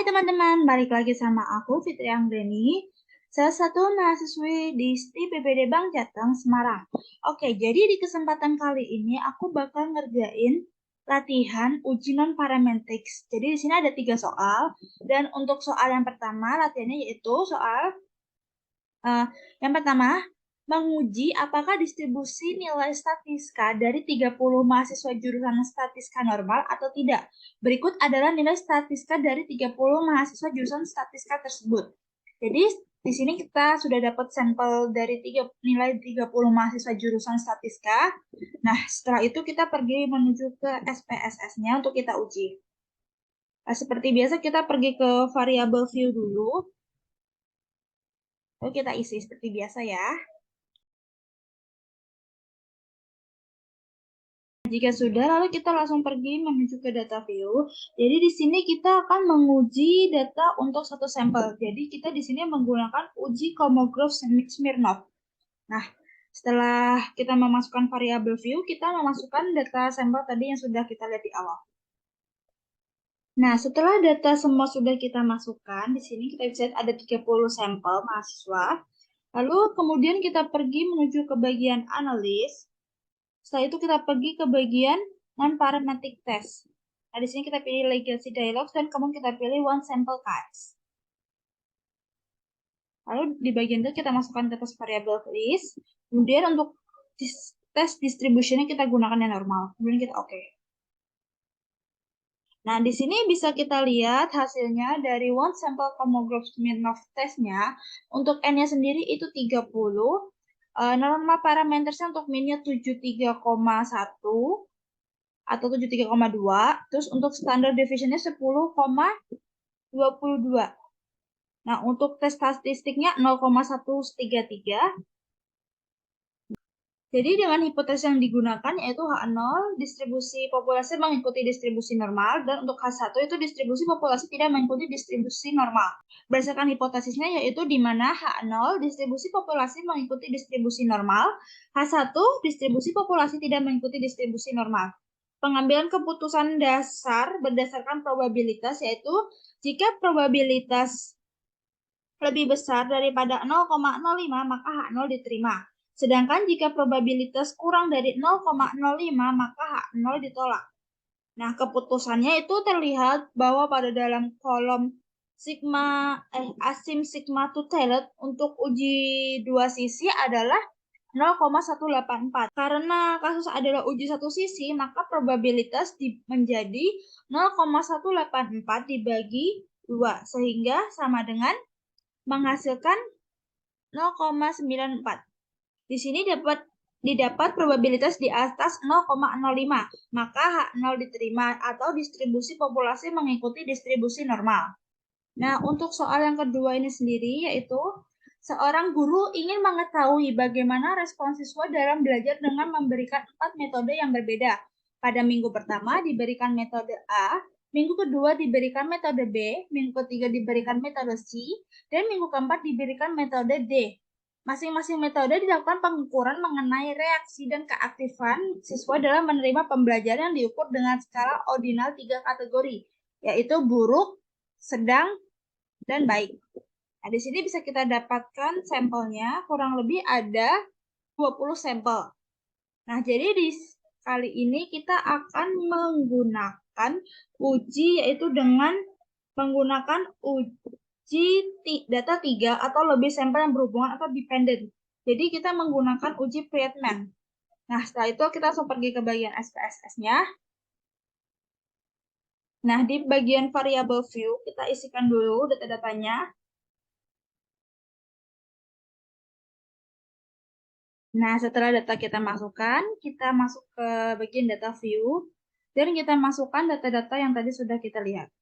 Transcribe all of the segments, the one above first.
teman-teman, balik lagi sama aku Fitri Anggreni, salah satu mahasiswi di STI PPD Bank Jateng, Semarang. Oke, jadi di kesempatan kali ini aku bakal ngerjain latihan uji non-parametrics. Jadi di sini ada 3 soal, dan untuk soal yang pertama latihannya yaitu soal yang pertama, menguji apakah distribusi nilai statistika dari 30 mahasiswa jurusan statistika normal atau tidak. Berikut adalah nilai statistika dari 30 mahasiswa jurusan statistika tersebut. Jadi, di sini kita sudah dapat sampel dari nilai 30 mahasiswa jurusan statistika. Nah, setelah itu kita pergi menuju ke SPSS-nya untuk kita uji. Nah, seperti biasa kita pergi ke variable view dulu. Lalu kita isi seperti biasa ya. Jika sudah, lalu kita langsung pergi menuju ke data view. Jadi di sini kita akan menguji data untuk satu sampel. Jadi kita di sini menggunakan uji Kolmogorov-Smirnov. Nah, setelah kita memasukkan variabel view, kita memasukkan data sampel tadi yang sudah kita lihat di awal. Nah, setelah data semua sudah kita masukkan, di sini kita bisa lihat ada 30 sampel mahasiswa. Lalu kemudian kita pergi menuju ke bagian analis. Setelah itu kita pergi ke bagian non-parametric test. Nah, di sini kita pilih legacy dialogs dan kemudian kita pilih one sample types. Lalu di bagian itu kita masukkan ke test variable list. Kemudian untuk test distribution-nya kita gunakan yang normal. Kemudian kita oke. Nah, di sini bisa kita lihat hasilnya dari one sample Kolmogorov-Smirnov testnya. Untuk N-nya sendiri itu 30. Norma parametersnya untuk min-nya 73,1 atau 73,2. Terus untuk standard deviation-nya 10,22. Nah, untuk tes statistiknya 0,133. Jadi dengan hipotesis yang digunakan yaitu H0 distribusi populasi mengikuti distribusi normal dan untuk H1 itu distribusi populasi tidak mengikuti distribusi normal. Berdasarkan hipotesisnya yaitu di mana H0 distribusi populasi mengikuti distribusi normal, H1 distribusi populasi tidak mengikuti distribusi normal. Pengambilan keputusan dasar berdasarkan probabilitas yaitu jika probabilitas lebih besar daripada 0,05 maka H0 diterima. Sedangkan jika probabilitas kurang dari 0,05 maka H0 ditolak. Nah, keputusannya itu terlihat bahwa pada dalam kolom asim sigma to tailored untuk uji dua sisi adalah 0,184. Karena kasus adalah uji satu sisi, maka probabilitas menjadi 0,184 dibagi 2, sehingga sama dengan menghasilkan 0,94. Di sini didapat probabilitas di atas 0,05, maka H0 diterima atau distribusi populasi mengikuti distribusi normal. Nah, untuk soal yang kedua ini sendiri yaitu seorang guru ingin mengetahui bagaimana respon siswa dalam belajar dengan memberikan 4 metode yang berbeda. Pada minggu pertama diberikan metode A, minggu kedua diberikan metode B, minggu ketiga diberikan metode C, dan minggu keempat diberikan metode D. Masing-masing metode dilakukan pengukuran mengenai reaksi dan keaktifan siswa dalam menerima pembelajaran yang diukur dengan skala ordinal 3 kategori, yaitu buruk, sedang, dan baik. Nah, di sini bisa kita dapatkan sampelnya, kurang lebih ada 20 sampel. Nah, jadi di kali ini kita akan menggunakan uji yaitu dengan menggunakan uji data 3 atau lebih sampel yang berhubungan atau dependent. Jadi kita menggunakan uji Friedman. Nah, setelah itu kita langsung pergi ke bagian SPSS-nya. Nah, di bagian variable view kita isikan dulu data-datanya. Nah, setelah data kita masukkan, kita masuk ke bagian data view, dan kita masukkan data-data yang tadi sudah kita lihat.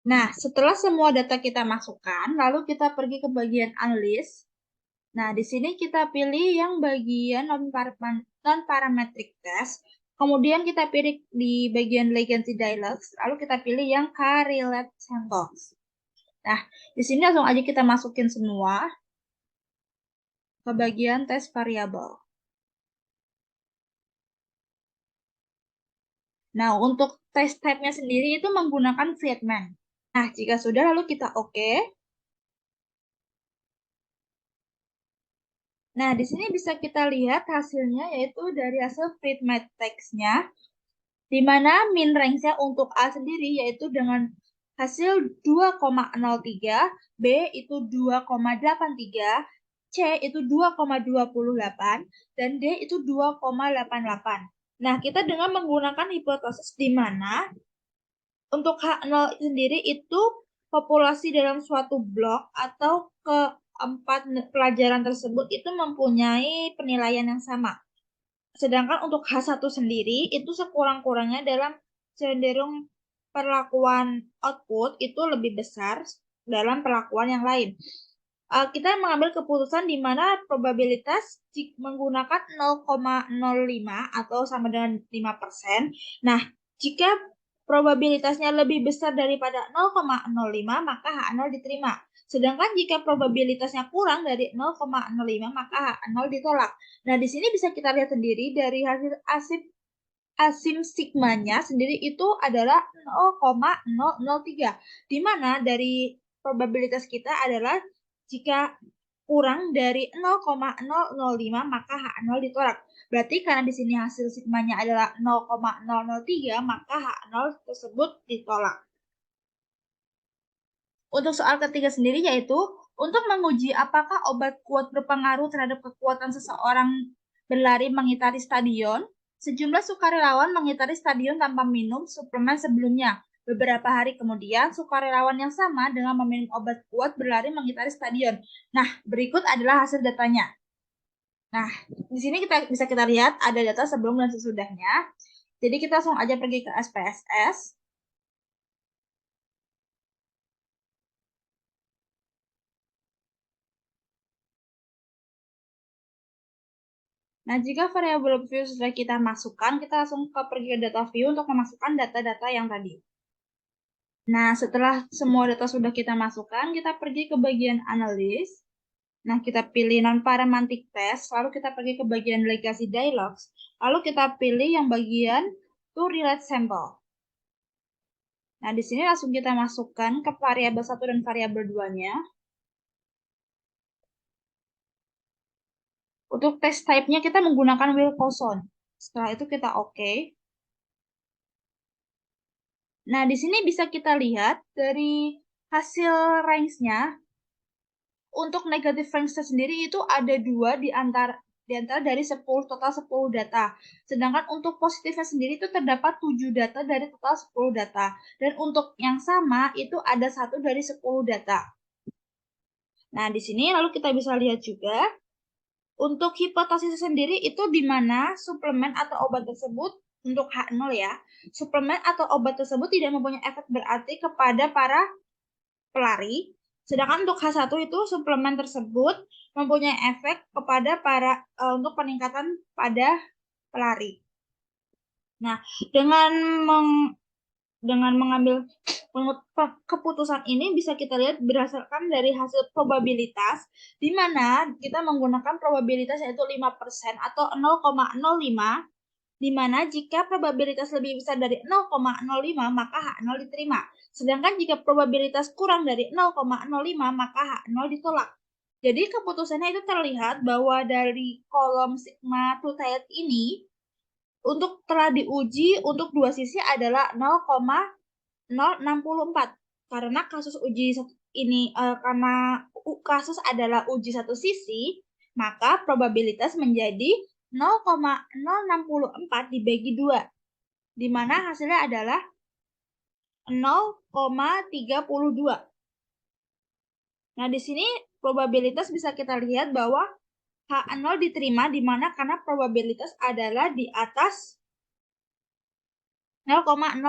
Nah, setelah semua data kita masukkan, lalu kita pergi ke bagian analis. Nah, di sini kita pilih yang bagian non-parametric test, kemudian kita pilih di bagian legacy dialogs, lalu kita pilih yang correlate samples. Nah, di sini langsung aja kita masukin semua ke bagian tes variabel. Nah, untuk test type-nya sendiri itu menggunakan Vietman. Nah, jika sudah lalu kita oke. Nah, di sini bisa kita lihat hasilnya yaitu dari hasil Vietman text-nya, di mana min range-nya untuk A sendiri yaitu dengan hasil 2,03, B itu 2,83, C itu 2,28, dan D itu 2,88. Nah, kita dengan menggunakan hipotesis di mana untuk H0 sendiri itu populasi dalam suatu blok atau keempat pelajaran tersebut itu mempunyai penilaian yang sama. Sedangkan untuk H1 sendiri itu sekurang-kurangnya dalam cenderung perlakuan output itu lebih besar dalam perlakuan yang lain. Kita mengambil keputusan di mana probabilitas menggunakan 0,05 atau sama dengan 5%. Nah, jika probabilitasnya lebih besar daripada 0,05, maka H0 diterima. Sedangkan jika probabilitasnya kurang dari 0,05, maka H0 ditolak. Nah, di sini bisa kita lihat sendiri dari hasil asim sigmanya sendiri itu adalah 0,003, di mana dari probabilitas kita adalah jika kurang dari 0,005 maka H0 ditolak. Berarti karena di sini hasil sigmanya adalah 0,003 maka H0 tersebut ditolak. Untuk soal ketiga sendiri yaitu untuk menguji apakah obat kuat berpengaruh terhadap kekuatan seseorang berlari mengitari stadion, sejumlah sukarelawan mengitari stadion tanpa minum suplemen sebelumnya. Beberapa hari kemudian, sukarelawan yang sama dengan meminum obat kuat berlari mengitari stadion. Nah, berikut adalah hasil datanya. Nah, di sini bisa kita lihat ada data sebelum dan sesudahnya. Jadi kita langsung aja pergi ke SPSS. Nah, jika variabel view sudah kita masukkan, kita langsung pergi ke data view untuk memasukkan data-data yang tadi. Nah, setelah semua data sudah kita masukkan, kita pergi ke bagian analis. Nah, kita pilih non-parametric test, lalu kita pergi ke bagian legacy dialogs, lalu kita pilih yang bagian to relate sample. Nah, di sini langsung kita masukkan ke variabel 1 dan variabel 2-nya. Untuk test type-nya kita menggunakan Wilcoxon. Setelah itu kita oke. Nah, di sini bisa kita lihat dari hasil range-nya, untuk negatif range sendiri itu ada 2 di antara dari 10 total 10 data. Sedangkan untuk positifnya sendiri itu terdapat 7 data dari total 10 data. Dan untuk yang sama itu ada 1 dari 10 data. Nah, di sini lalu kita bisa lihat juga untuk hipotesis sendiri itu di mana suplemen atau obat tersebut untuk H0 ya, suplemen atau obat tersebut tidak mempunyai efek berarti kepada para pelari. Sedangkan untuk H1 itu suplemen tersebut mempunyai efek kepada untuk peningkatan pada pelari. Nah, dengan mengambil keputusan ini bisa kita lihat berdasarkan dari hasil probabilitas, di mana kita menggunakan probabilitas yaitu 5% atau 0,05, di mana jika probabilitas lebih besar dari 0,05 maka H0 diterima. Sedangkan jika probabilitas kurang dari 0,05 maka H0 ditolak. Jadi keputusannya itu terlihat bahwa dari kolom sigma two-tied ini untuk telah diuji untuk dua sisi adalah 0,064. Karena kasus uji ini karena kasus adalah uji satu sisi, maka probabilitas menjadi 0,064 dibagi 2, di mana hasilnya adalah 0,32. Nah, di sini probabilitas bisa kita lihat bahwa H0 diterima di mana karena probabilitas adalah di atas 0,05.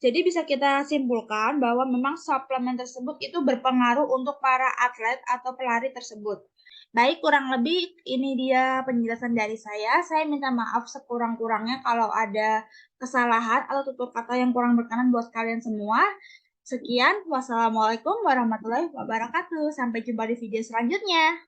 Jadi bisa kita simpulkan bahwa memang suplemen tersebut itu berpengaruh untuk para atlet atau pelari tersebut. Baik, kurang lebih ini dia penjelasan dari saya. Saya minta maaf sekurang-kurangnya kalau ada kesalahan atau tutur kata yang kurang berkenan buat kalian semua. Sekian, wassalamualaikum warahmatullahi wabarakatuh. Sampai jumpa di video selanjutnya.